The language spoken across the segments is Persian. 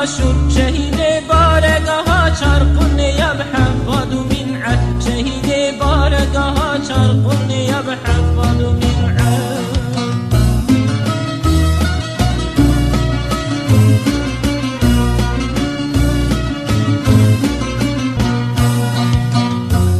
باشور شهید بارگاه چرقون یب حفاد و منعت شهید بارگاه چرقون یب حفاد و منعت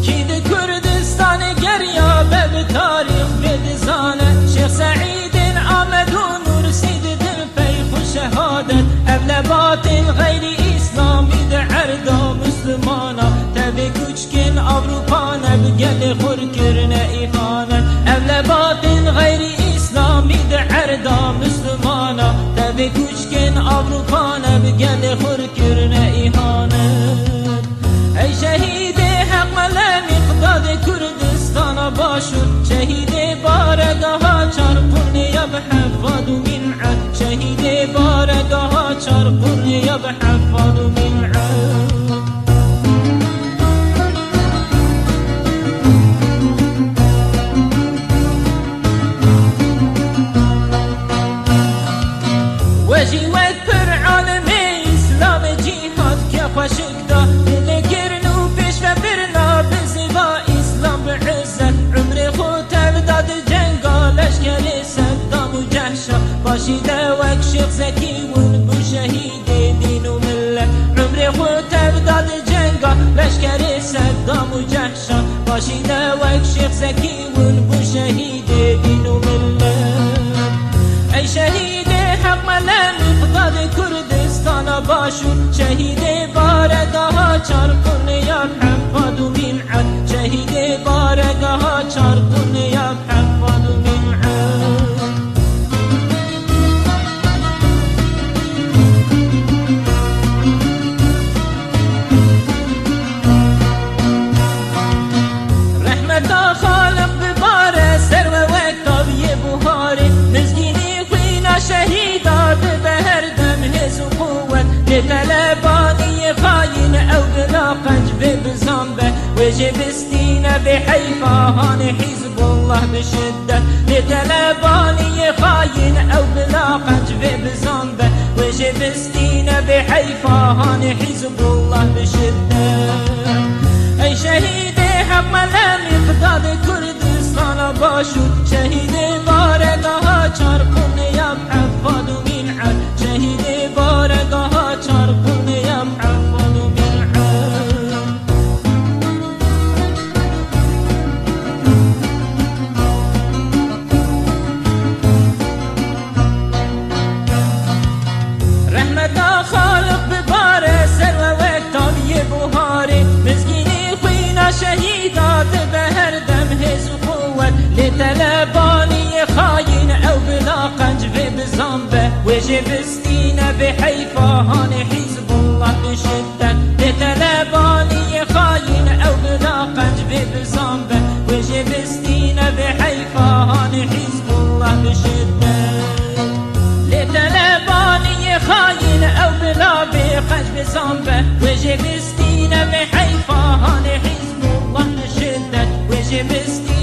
کید کردستان گریا به تاریخ بدزانه شیخ سعید آمد و نور سید دل پیخ و شهادت اولبات غیر اسلامی دعردا مسلمانا تبی کچکن اروپانا بگل خور کرنه ایخانت اولبات غیر اسلامی دعردا مسلمانا تبی کچکن اروپانا بگل خور کرنه ایخانت ای شهید حق ملم اقداد کردستان باشور شهید بارگاه چرقون یب حفاد و منعت شهید بارگاه چرقون یب حفاد و منعت وجیوت پر عالم اسلام جهاد که خوشک دا دل گرن و پیش و برنا بزیبا اسلام بعزت عمر خود تبداد جنگا لشکر صدام و جحشا باشیده وک شیخ زکی ون بو شهید دین و ملت عمر خود تبداد جنگا لشکر صدام و جحشا باشیده وک شیخ زکی ون بو شهید دین و ملت ای شهید حق ملم اقداد کردستان باشور شهید بارگاه چرقون یب حفاد و منعت شهید بارگاه چرقون یب حفاد و منعت رحمت خالق بباره سر و وکتابی بهاره مزگینی خوینا شهیدات به هر دم هز و قوت لطلبانی خاین او بلا قنج بزنبه وجبستین بحیفاهان حزب الله بشدت لطلبانی خاین او بلا قنج بزنبه وجبستین بحیفاهان حزب الله بشدت ای شهید حق ملم اقداد کردستان باشور شهید بارگاه چرقون یب حفاد و منعت شهید بارگاه چرقون یب حفاد و منعت رحمت خالق بباره سر و وکتابی بهاره مزگینی خوینا شهیدات به هر دم هز و قوت لطلبانی خاین او بلا قنج بزنبه وجبستین بحیفاهان حزب الله بشدت لطلبانی خاین او بلا قنج بزنبه وجبستین بحیفاهان حزب الله بشدت لطلبانی خاین او بلا بقنج بزنبه وجبستین بحیفاهان حزب الله بشدت وجبستین